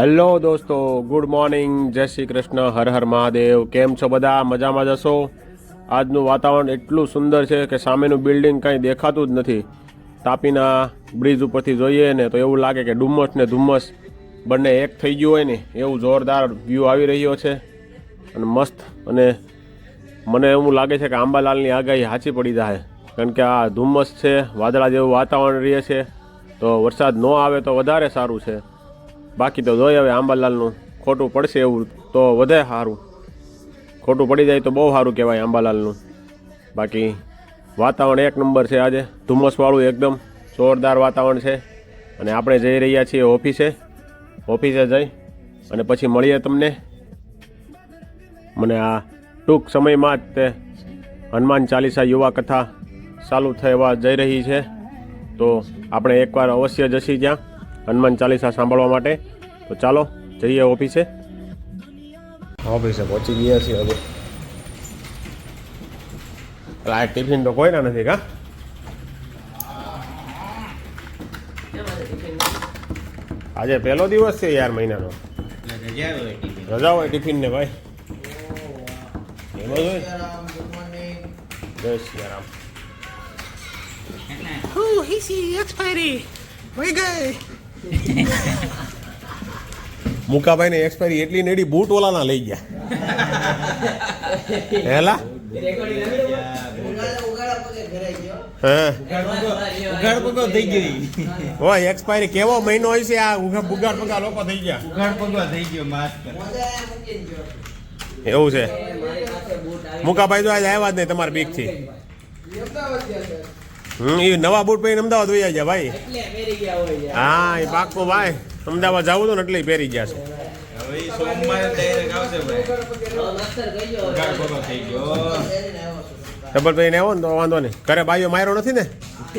Hello દોસ્તો, good morning, જય શ્રી કૃષ્ણ, હર હર મહાદેવ. કેમ છો બધા? મજામાં જશો? આજનું વાતાવરણ એટલું સુંદર છે કે સામેનું બિલ્ડિંગ કંઈ દેખાતું જ નથી. તાપીના બ્રિજ ઉપરથી જોઈએ ને તો એવું લાગે કે ડુમ્મસ ને ધુમ્મસ બંને એક થઈ ગયું હોય ને એવું જોરદાર વ્યૂ આવી રહ્યો છે અને મસ્ત. અને મને એવું લાગે છે કે આંબાલાલની આગાહી સાચી પડી જાય, કારણ કે આ ધુમ્મસ છે, વાદળા જેવું વાતાવરણ રહે છે, તો વરસાદ ન આવે તો વધારે સારું છે. બાકી તો જોઈએ હવે આંબાલાલનું ખોટું પડશે એવું તો વધે સારું, ખોટું પડી જાય તો બહુ સારું કહેવાય આંબાલાલનું. બાકી વાતાવરણ એક નંબર છે, આજે ધુમ્મસવાળું એકદમ જોરદાર વાતાવરણ છે. અને આપણે જઈ રહ્યા છીએ ઓફિસે જઈ અને પછી મળીએ તમને. મને આ ટૂંક સમયમાં જ તે હનુમાન ચાલીસા યુવા કથા ચાલુ થવા જઈ રહી છે, તો આપણે એકવાર અવશ્ય જશી ત્યાં હનુમાન ચાલીસા સાંભળવા માટે. તો ચાલો જઈએ ઓફિસે પહોંચી ગયા છીએ હવે. આ ટિફિન તો કોઈના નથી કા? આજે પહેલો દિવસ છે યાર મહિનાનો, રજા હોય ટિફિન ને ભાઈ. એમાં જ હોય. જય શ્રી રામ. મુકાભાઈ ને એક્સપાયરી એટલી નેડી બૂટ ઓલાના લઈ ગયા હેલા. એક્સપાયરી કેવો મહિનો હોય છે આ? બુગાડ પગા લોકો થઈ ગયા. એવું છે. મુકાભાઈ તો આજે આવ્યા જ નહીં તમારા બીક થી. એ નવા બૂટ પહેરીને અમદાવાદ વહી ગયા ભાઈ. હા એ પાક્કું ભાઈ, અમદાવાદ જવું હતું ને એટલે પહેરી ગયા છે. ડબલ પહેરીને આવો ને તો વાંધો નહીં. ઘરે ભાઈઓ માર્યો નથી ને?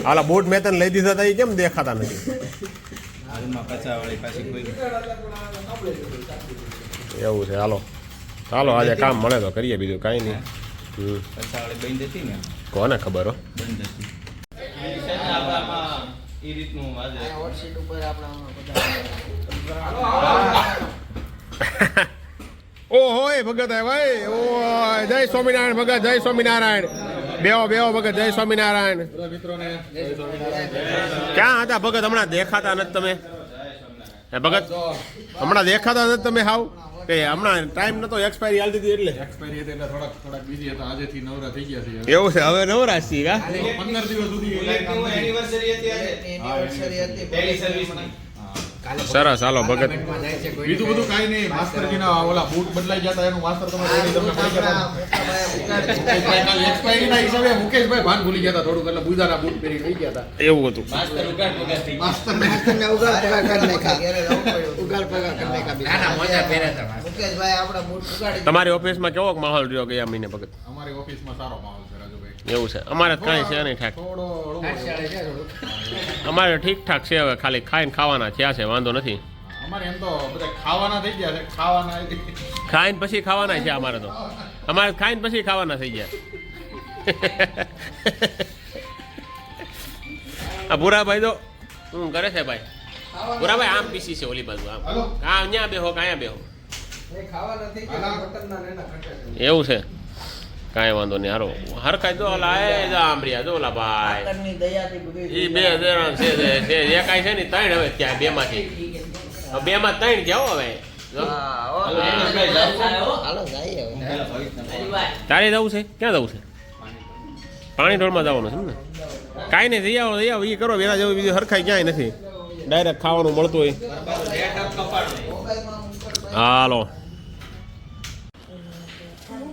હાલા બૂટ મેં તને લઈ દીધા હતા, એ કેમ દેખાતા નથી? એવું છે. હાલો ચાલો આજે કામ મળે તો કરીએ, બીજું કાંઈ નહીં. કોને ખબર હો. ઓહો ભગત ભાઈ. ઓ જય સ્વામિનારાયણ ભગત, જય સ્વામિનારાયણ. બેહો ભગત, જય સ્વામિનારાયણ. ક્યાં હતા ભગત? હમણાં દેખાતા નથી તમે. ભગત હમણાં દેખાતા નથી તમે હાવ. કે હમણાં ટાઈમ નતો, એક્સપાયરી હાલતી હતી એટલે થોડાક બીજી હતા. આજેથી નવરા થઈ ગયા છે. એવું છે, હવે નવરા છીએ કા? 15 દિવસ સુધી એનિવર્સરી હતી. સરસ. હાલો ભગત. બીજું બધું કાઈ નહીં. માસ્ટરજીના ઓલા બૂટ બદલાઈ ગયા એનું માસ્ટર તમે એક્સપાયરી ના હિસાબે મુકેશભાઈ ભાન ભૂલી ગયા હતા થોડુંક, એટલે બુધાના બૂટ પહેરી થઈ ગયા હતા. એવું હતું. તમારી ઓફિસમાં કેવો માહોલ રહ્યો ગયા મહિને ભગત? અમારી ઓફિસમાં સારો માહોલ છે રાજુભાઈ. એવું છે. અમારે કાંઈ છે નહીં ઠાક. અમારે ઠીક ઠાક છે. હવે ખાલી ખાઈને ખાવાના થયા છે, વાંધો નથી. અમારે એમ તો બધા ખાવાના થઈ ગયા છે. ખાઈને પછી ખાવાના છે અમારે તો. અમારે ખાઈને પછી ખાવાના થઈ ગયા. આ ભૂરાભાઈ તો શું કરે છે ભાઈ? ભૂરાભાઈ આમ પીસી છે ઓલી બાજુ. આમ અહીંયા બેહો કાંયા બેહો. એવું છે. કાંઈ વાંધો નહીં. હારો હરખાઈ જો ઓલા આંબરિયા જો ઓલા ભાઈ એ બે જણા છે. એકાઈ છે ને ત્રણ હવે ત્યાં બેમાંથી ત્રણ ગયા હવે. તારે જવું છે? ક્યાં જવું છે? પાણી ઢોળમાં જવાનું છે ને? કાંઈ નહીં, જઈ આવો એ કરો. વેલા જવું બીજું હરખાઈ ક્યાંય નથી. ડાયરેક્ટ ખાવાનું મળતું હોય. હાલો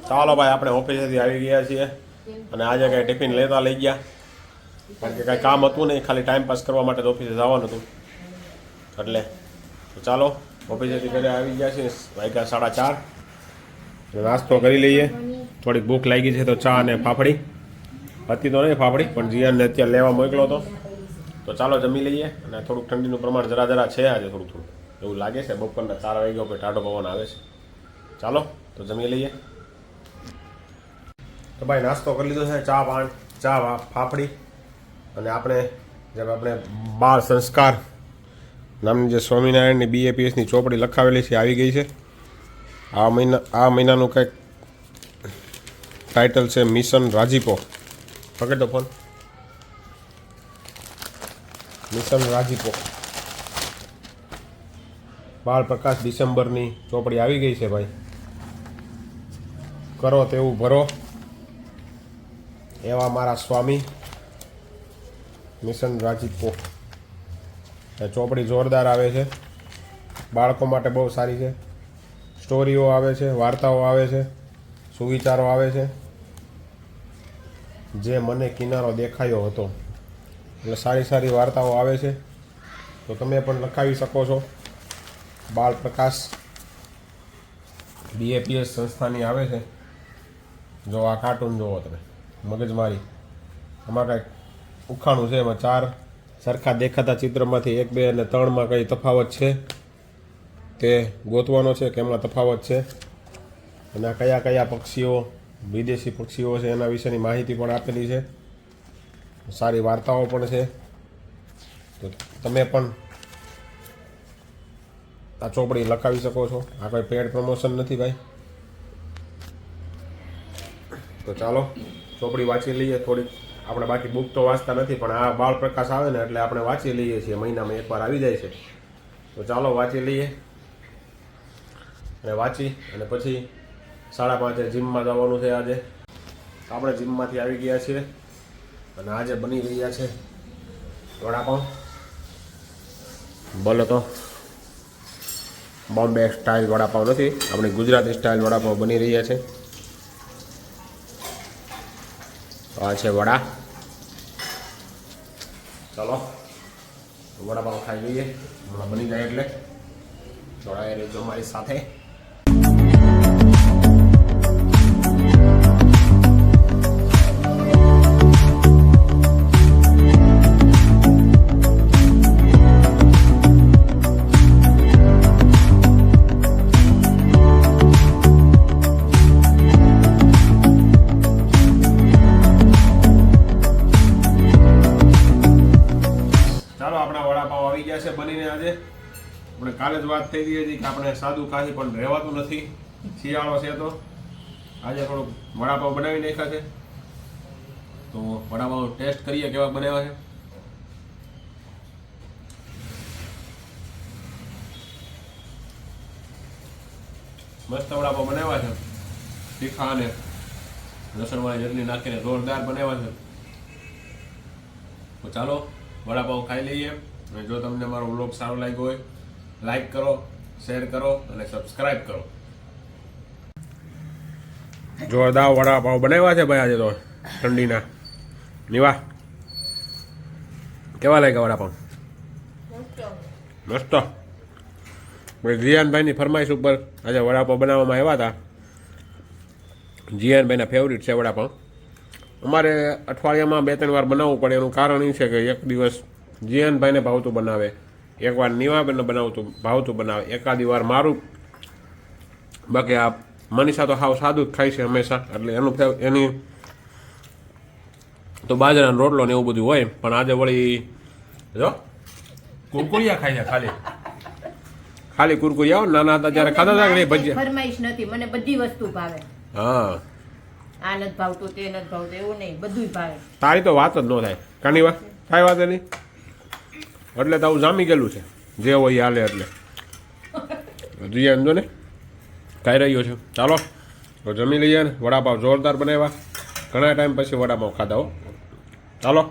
ચાલો ભાઈ, આપણે ઓફિસેથી આવી ગયા છીએ અને આજે કાંઈ ટિફિન લેતા લઈ ગયા, કારણ કે કાંઈ કામ હતું નહીં, ખાલી ટાઈમ પાસ કરવા માટે ઓફિસે જવાનું હતું એટલે. તો ચાલો ઓફિસેથી ઘરે આવી ગયા છીએ. વાગ્યા 4:30. નાસ્તો કરી લઈએ. થોડીક ભૂખ લાગી છે તો ચા અને ફાફડી હતી તો નહીં ફાફડી, પણ જીયાને અત્યારે લેવા મોકલો હતો. તો ચાલો જમી લઈએ. અને થોડુંક ઠંડીનું પ્રમાણ જરા છે આજે, થોડું એવું લાગે છે. બપોરના 4 વાગ્યા પર ટાઢો પવન આવે છે. ચાલો તો જમી લઈએ. તો ભાઈ નાસ્તો કરી લીધો છે. ચા ફાફડી અને આપણે જેમ આપણે બાળ સંસ્કાર નામની જે સ્વામિનારાયણની BAPSની ચોપડી લખાવેલી છે આવી ગઈ છે. આ મહિનાનું કંઈક ટાઇટલ છે મિશન રાજીપો. પકડો ફોન. મિશન રાજીપો. બાળ પ્રકાશ ડિસેમ્બરની ચોપડી આવી ગઈ છે ભાઈ. કરો તેવું ભરો એવા મારા સ્વામી. મિશન રાજીપો. એ ચોપડી જોરદાર આવે છે. બાળકો માટે બહુ સારી છે. સ્ટોરીઓ આવે છે, વાર્તાઓ આવે છે, સુવિચારો આવે છે. જે મને કિનારો દેખાયો હતો, એટલે સારી સારી વાર્તાઓ આવે છે. તો તમે પણ લખાવી શકો છો. બાળ પ્રકાશ BAPS સંસ્થાની આવે છે. જો આ કાર્ટૂન જોવો તમે, મગજમારી. આમાં કાંઈક ઉખાણું છે. એમાં 4 સરખા દેખાતા ચિત્રમાંથી 1, 2 અને 3માં કઈ તફાવત છે તે ગોતવાનો છે, કેમાં તફાવત છે, અને આ કયા કયા પક્ષીઓ વિદેશી પક્ષીઓ છે એના વિશેની માહિતી પણ આપેલી છે. સારી વાર્તાઓ પણ છે. તો તમે પણ આ ચોપડી લખાવી શકો છો. આ કોઈ પેડ પ્રમોશન નથી ભાઈ. તો ચાલો ચોપડી વાંચી લઈએ થોડીક. આપણે બાકી બુક તો વાંચતા નથી, પણ આ બાળ પ્રકાશ આવે ને એટલે આપણે વાંચી લઈએ છીએ. મહિનામાં એકવાર આવી જાય છે. તો ચાલો વાંચી લઈએ. અને વાંચી અને પછી 5:30 જીમમાં જવાનું છે આજે. આપણે જીમમાંથી આવી ગયા છીએ અને આજે બની રહ્યા છે વડાપાઉં. બોલો તો બોમ્બે સ્ટાઇલ વડાપાઉં નથી, આપણી ગુજરાતી સ્ટાઇલ વડાપાઉં બની રહ્યા છે. આ છે વડા. ચાલો વડાપાઉં ખાઈ લઈએ. હમણાં બની જાય એટલે જોડાઈ રહેજો મારી સાથે. બનીને આજે આપણે કાલે જ વાત થઈ ગઈ હતી કે આપણે સાદું ખાઈ પણ રહેવાતું નથી. શિયાળો છે તો આજે થોડુંક વડાપાઉં બનાવી નાખ્યા છે. તો વડાપાઉં ટેસ્ટ કરીએ કેવા બનાવ્યા છે. મસ્ત વડાપાઉં બનાવ્યા છે. તીખા અને લસણવાળી ચટણી નાખીને જોરદાર બનાવ્યા છે. તો ચાલો વડાપાઉં ખાઈ લઈએ. અને જો તમને મારો વ્લોગ સારો લાગ્યો હોય, લાઈક કરો, શેર કરો અને સબસ્ક્રાઈબ કરો. જોરદાર વડાપાઉં બનાવ્યા છે ભાઈ આજે તો ઠંડીના. નીવા કેવા લાગ્યા વડાપાઉં? મસ્ત. ભાઈ જીયાનભાઈની ફરમાઈશ ઉપર આજે વડાપાઉં બનાવવામાં આવ્યા હતા. જીયાનભાઈના ફેવરિટ છે વડાપાઉં. અમારે અઠવાડિયામાં 2-3 વાર બનાવવું પડે. એનું કારણ એ છે કે એક દિવસ જીયાનભાઈને ભાવતું બનાવે, એકવાર નીવાબેનને ભાવતું બનાવે, એકાદી વાર મારું. બાકી આ મનીષા તો હાવ સાદું જ ખાય છે હંમેશા. એટલે એની તો બાજરાનો રોટલો ને એવું બધું હોય. પણ આજે વળી જો કુરકુરિયા ખાય છે. ખાલી કુરકુરિયા. નાના હતા ત્યારે ખાતા હતા કે ભજીયા? ફરમાઈશ નથી, મને બધી વસ્તુ ભાવે. હા, આ નથી ભાવતું, તે નથી ભાવતું એવું નહીં, બધું ભાવે. તારી તો વાત જ ન થાય. કાની વાત કાંઈ વાત નહીં. એટલે તો આવું જામી ગયેલું છે. જે હોય હાલે. એટલે જીયા જો ને ખાઈ રહ્યો છે. ચાલો તો જમી લઈએ ને. વડાપાવ જોરદાર બનાવ્યા. ઘણા ટાઈમ પછી વડાપાવ ખાધા હો. ચાલો.